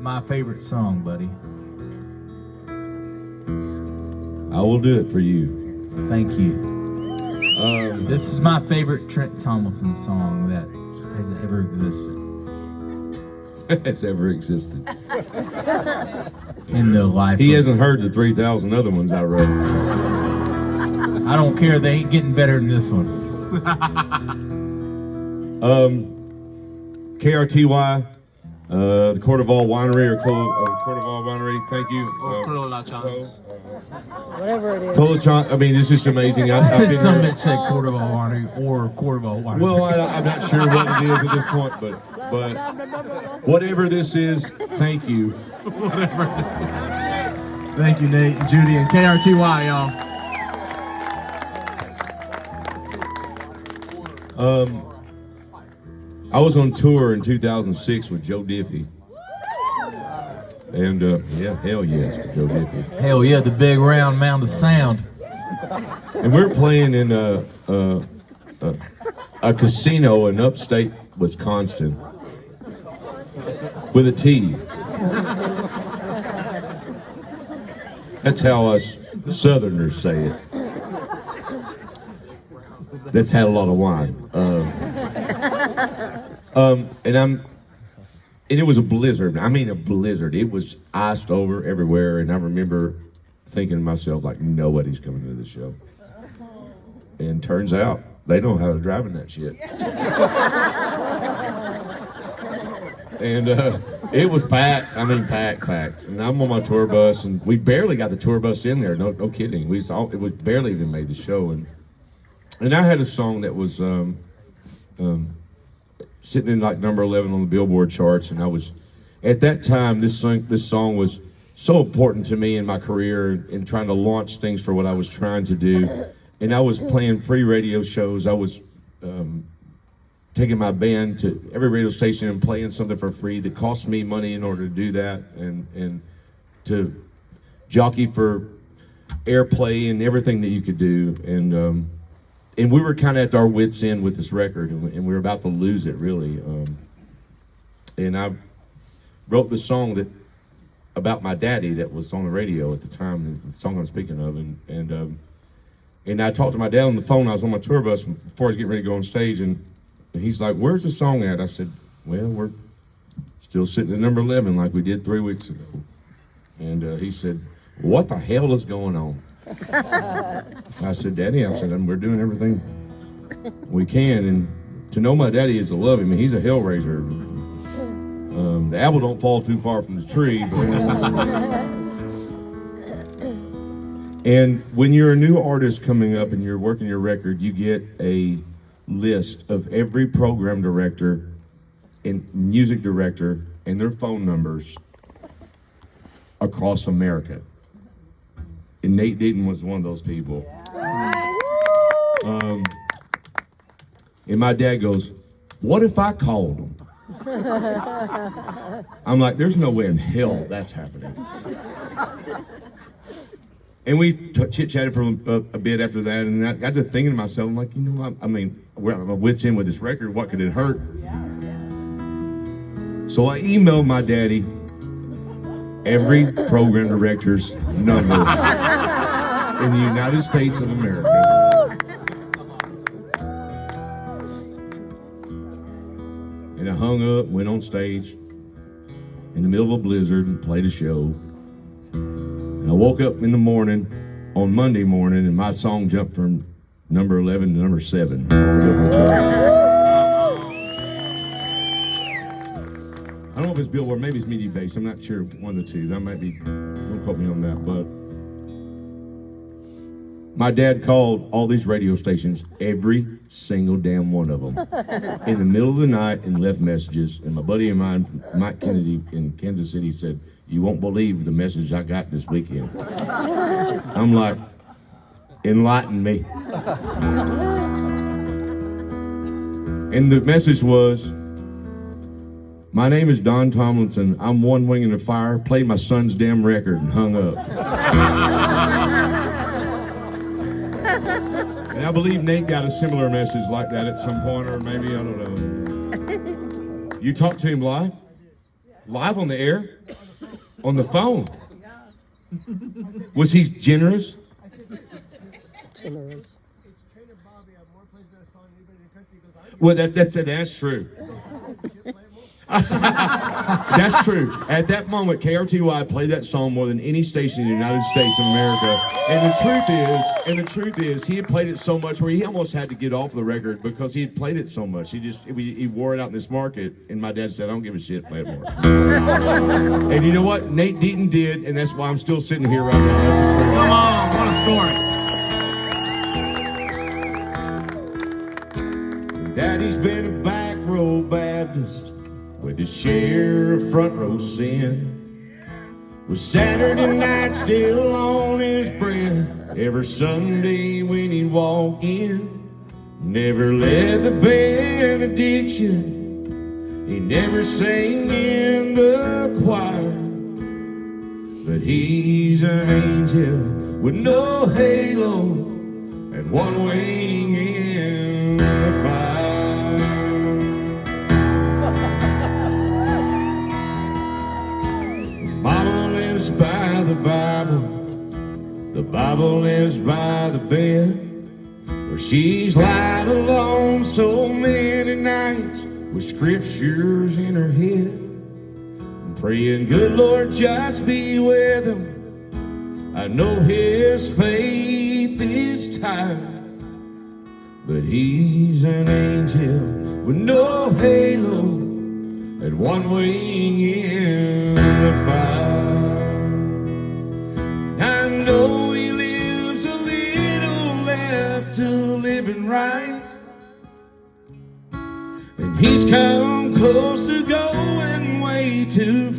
my favorite song, buddy. I will do it for you. Thank you. This is my favorite Trent Tomlinson song that has ever existed. Has ever existed. In the life. He hasn't heard the 3,000 other ones I wrote. I don't care. They ain't getting better than this one. KRTY, the Court of All Winery, or Court of All Winery, thank you. Whatever it is. Colachan, I mean, it's just amazing. I've been Some there. that said Court of All Winery or Court of All Winery. Well, I'm not sure what it is at this point, but whatever this is, thank you. Whatever this is. Thank you, Nate and Judy and KRTY, y'all. I was on tour in 2006 with Joe Diffie. And, yeah, hell yes for Joe Diffie. Hell yeah, the big round mound of sound. And we're playing in a casino in upstate Wisconsin with a T. That's how us Southerners say it. That's had a lot of wine. And it was a blizzard. I mean, a blizzard. It was iced over everywhere, and I remember thinking to myself, like, nobody's coming to the show. And turns out they know how to drive in that shit. And it was packed. I mean, packed. And I'm on my tour bus, and we barely got the tour bus in there. No kidding. It was barely even made the show. And I had a song that was sitting in like number 11 on the Billboard charts, and I was, at that time, this song was so important to me in my career and trying to launch things for what I was trying to do. And I was playing free radio shows. I was taking my band to every radio station and playing something for free that cost me money in order to do that, and to jockey for airplay and everything that you could do. And we were kind of at our wits' end with this record, and we were about to lose it, really. And I wrote the song about my daddy that was on the radio at the time, the song I'm speaking of. And I talked to my dad on the phone. I was on my tour bus before I was getting ready to go on stage, and he's like, "Where's the song at?" I said, "Well, we're still sitting at number 11 like we did 3 weeks ago." And he said, "What the hell is going on?" I said, "Daddy," we're doing everything we can. And to know my daddy is to love him. He's a hellraiser. The apple don't fall too far from the tree. And when you're a new artist coming up and you're working your record, you get a list of every program director and music director and their phone numbers across America. And Nate Deaton was one of those people. And my dad goes, "What if I called him?" I'm like, "There's no way in hell that's happening." And we chit-chatted for a bit after that, and I got to thinking to myself, I'm like, you know what? I mean, we're at my wits' end with this record. What could it hurt? So I emailed my daddy every program director's number in the United States of America. And I hung up, went on stage in the middle of a blizzard and played a show. And I woke up in the morning, on Monday morning, and my song jumped from number 11 to number 7. I don't know if it's Billboard, maybe it's Media Base. I'm not sure, one of the two. That might be, don't quote me on that. But my dad called all these radio stations, every single damn one of them, in the middle of the night, and left messages. And my buddy of mine, Mike Kennedy in Kansas City, said, "You won't believe the message I got this weekend." I'm like, enlighten me. And the message was, "My name is Don Tomlinson. I'm one wing in the fire. Played my son's damn record," and hung up. And I believe Nate got a similar message like that at some point, or maybe, I don't know. You talked to him live? Live on the air? On the phone. Was he generous? Generous. Well, that's true. That's true. At that moment, KRTY played that song more than any station in the United States of America. And the truth is, he had played it so much where he almost had to get off the record because he had played it so much. He wore it out in this market, and my dad said, "I don't give a shit, play it more." And you know what? Nate Deaton did, and that's why I'm still sitting here right now. That's the truth. Come on, what a story. Daddy's been a back row Baptist with his share of front row sin. With Saturday night still on his breath every Sunday when he'd walk in. Never led the benediction, he never sang in the choir. But he's an angel with no halo and one wing in the fire. Mama lives by the Bible lives by the bed, where she's lied alone so many nights with scriptures in her head, and praying, "Good Lord, just be with him. I know his faith is tired, but he's an angel with no halo and one wing in the fire." I know he lives a little left to living right, and he's come close to going way too far.